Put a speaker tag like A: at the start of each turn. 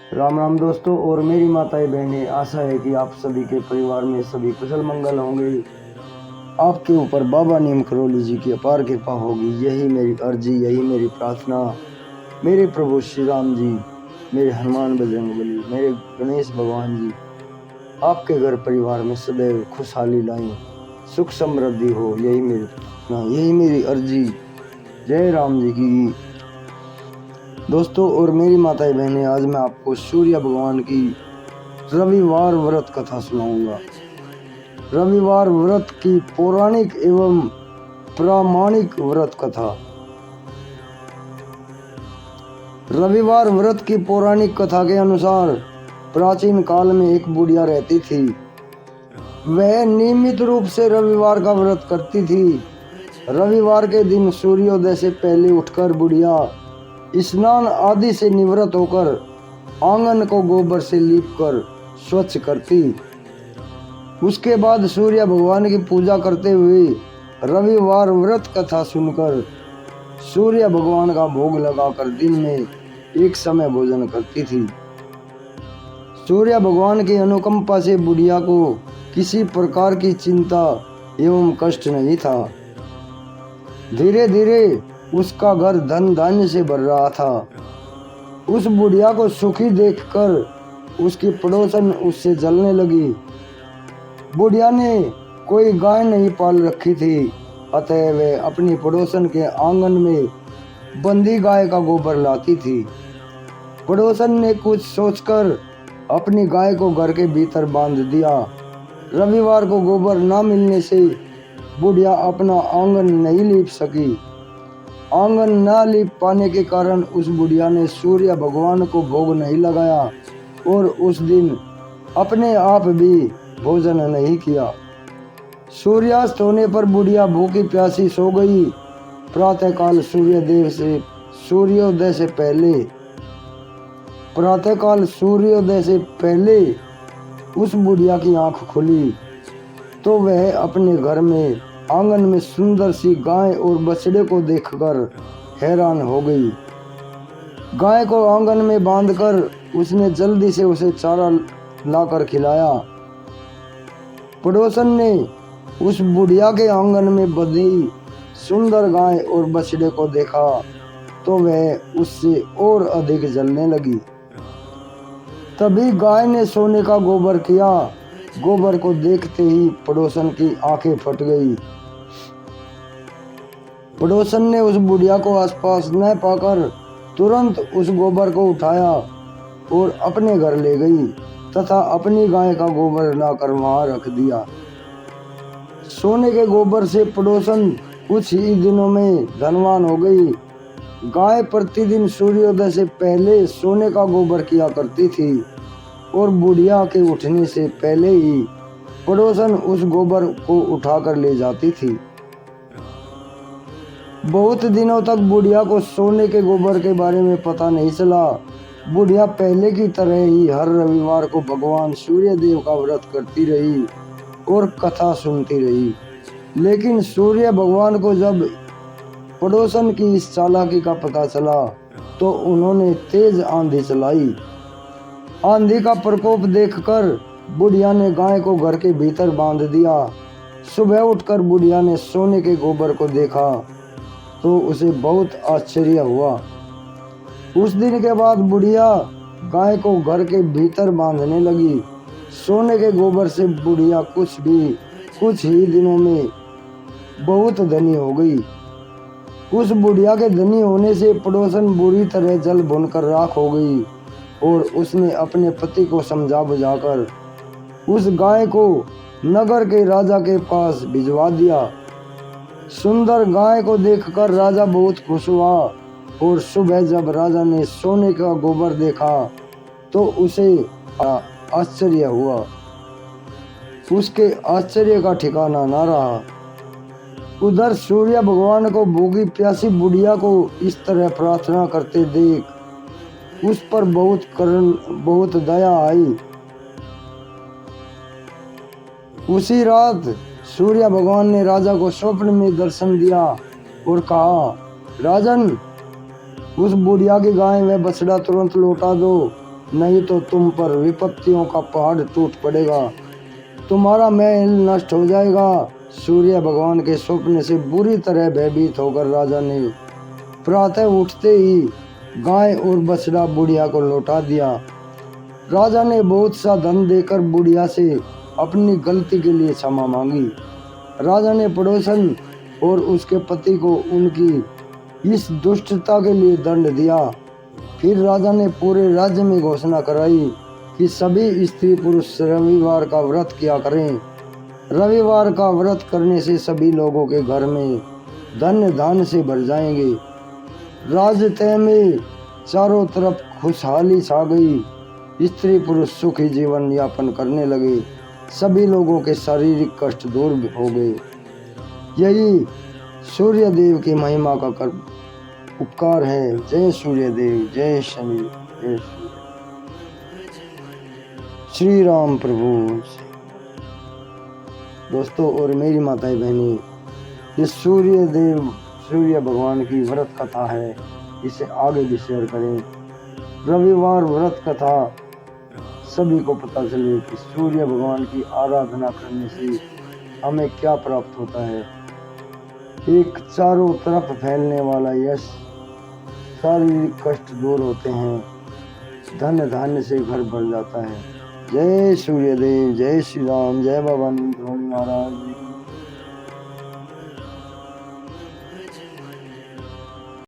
A: राम राम दोस्तों और मेरी माताएं बहनें, आशा है कि आप सभी के परिवार में सभी कुशल मंगल होंगे। आपके ऊपर बाबा नीम करोली जी की अपार कृपा होगी, यही मेरी अर्जी, यही मेरी प्रार्थना। मेरे प्रभु श्री राम जी, मेरे हनुमान बजरंगबली, मेरे गणेश भगवान जी आपके घर परिवार में सदैव खुशहाली लाएं, सुख समृद्धि हो, यही मेरी प्रार्थना, यही मेरी अर्जी। जय राम जी की। दोस्तों और मेरी माताएं बहनें, आज मैं आपको सूर्य भगवान की रविवार व्रत कथा सुनाऊंगा। रविवार व्रत की पौराणिक एवं प्रामाणिक व्रत कथा। रविवार व्रत की पौराणिक कथा के अनुसार प्राचीन काल में एक बुढ़िया रहती थी। वह नियमित रूप से रविवार का व्रत करती थी। रविवार के दिन सूर्योदय से पहले उठकर बुढ़िया स्नान आदि से निवृत्त होकर आंगन को गोबर से लीपकर स्वच्छ करती। उसके बाद सूर्य भगवान की पूजा करते हुए रविवार व्रत कथा सुनकर सूर्य भगवान का भोग लगाकर दिन में एक समय भोजन करती थी। सूर्य भगवान की अनुकंपा से बुढ़िया को किसी प्रकार की चिंता एवं कष्ट नहीं था। धीरे धीरे उसका घर धन धान्य से भर रहा था। उस बुढ़िया को सुखी देखकर उसकी पड़ोसन उससे जलने लगी। बुढ़िया ने कोई गाय नहीं पाल रखी थी, अतः वह अपनी पड़ोसन के आंगन में बंदी गाय का गोबर लाती थी। पड़ोसन ने कुछ सोचकर अपनी गाय को घर के भीतर बांध दिया। रविवार को गोबर न मिलने से बुढ़िया अपना आंगन नहीं लीप सकी। आंगन न लीप पाने के कारण उस बुढ़िया ने सूर्य भगवान को भोग नहीं लगाया और उस दिन अपने आप भी भोजन नहीं किया। सूर्यास्त होने पर बुढ़िया भूखी प्यासी सो गई। प्रातःकाल सूर्योदय से पहले उस बुढ़िया की आंख खुली तो वह अपने घर में आंगन में सुंदर सी गाय और बछड़े को देखकर हैरान हो गई। गाय को आंगन में बांधकर उसने जल्दी से उसे चारा लाकर खिलाया। पड़ोसन ने उस बुढ़िया के आंगन में बंधी सुंदर गाय और बछड़े को देखा तो वह उससे और अधिक जलने लगी। तभी गाय ने सोने का गोबर किया। गोबर को देखते ही पड़ोसन की आंखें फट गई। पड़ोसन ने उस बुढ़िया को आसपास न पाकर तुरंत उस गोबर को उठाया और अपने घर ले गई तथा अपनी गाय का गोबर लाकर वहां रख दिया। सोने के गोबर से पड़ोसन कुछ ही दिनों में धनवान हो गई। गाय प्रतिदिन सूर्योदय से पहले सोने का गोबर किया करती थी और बुढ़िया के उठने से पहले ही पड़ोसन उस गोबर को उठाकर ले जाती थी। बहुत दिनों तक बुढ़िया को सोने के गोबर के बारे में पता नहीं चला। बुढ़िया पहले की तरह ही हर रविवार को भगवान सूर्य देव का व्रत करती रही और कथा सुनती रही। लेकिन सूर्य भगवान को जब पड़ोसन की इस चालाकी का पता चला तो उन्होंने तेज आंधी चलाई। आंधी का प्रकोप देखकर बुढ़िया ने गाय को घर के भीतर बांध दिया। सुबह उठकर बुढ़िया ने सोने के गोबर को देखा तो उसे बहुत आश्चर्य हुआ। उस दिन के बाद बुढ़िया गाय को घर के भीतर बांधने लगी। सोने के गोबर से बुढ़िया कुछ ही दिनों में बहुत धनी हो गई। उस बुढ़िया के धनी होने से पड़ोसन बुरी तरह जल भुनकर राख हो गई और उसने अपने पति को समझा बुझाकर उस गाय को नगर के राजा के पास भिजवा दिया। सुंदर गाय को देखकर राजा बहुत खुश हुआ और सुबह जब राजा ने सोने का गोबर देखा तो उसे आश्चर्य हुआ। उसके आश्चर्य का ठिकाना न रहा। उधर सूर्य भगवान को भूखी प्यासी बुढ़िया को इस तरह प्रार्थना करते देख उस पर बहुत दया आई। उसी रात सूर्य भगवान ने राजा को स्वप्न में दर्शन दिया और कहा, राजन, उस बुढ़िया की गाय में बछड़ा तुरंत लौटा दो नहीं तो तुम पर विपत्तियों का पहाड़ टूट पड़ेगा, तुम्हारा महल नष्ट हो जाएगा। सूर्य भगवान के स्वप्न से बुरी तरह भयभीत होकर राजा ने प्रातः उठते ही गाय और बछड़ा बुढ़िया को लौटा दिया। राजा ने बहुत सा धन देकर बुढ़िया से अपनी गलती के लिए क्षमा मांगी। राजा ने पड़ोसन और उसके पति को उनकी इस दुष्टता के लिए दंड दिया। फिर राजा ने पूरे राज्य में घोषणा कराई कि सभी स्त्री पुरुष रविवार का व्रत किया करें। रविवार का व्रत करने से सभी लोगों के घर में धन धान से भर जाएंगे। राजतय में चारों तरफ खुशहाली छा गई। स्त्री पुरुष सुखी जीवन यापन करने लगे। सभी लोगों के शारीरिक कष्ट दूर हो गए। यही सूर्य देव की महिमा का उपकार है। जय सूर्य देव, जय शनि, जय श्री राम प्रभु। दोस्तों और मेरी माताएं बहनें, ये सूर्य देव सूर्य भगवान की व्रत कथा है, इसे आगे भी शेयर करें। रविवार व्रत कथा सभी को पता चले कि सूर्य भगवान की आराधना करने से हमें क्या प्राप्त होता है। एक चारों तरफ फैलने वाला यश, शारीरिक कष्ट दूर होते हैं, धन धान्य से घर भर जाता है। जय सूर्य देव, जय श्री राम, जय बाबा नीम महाराज।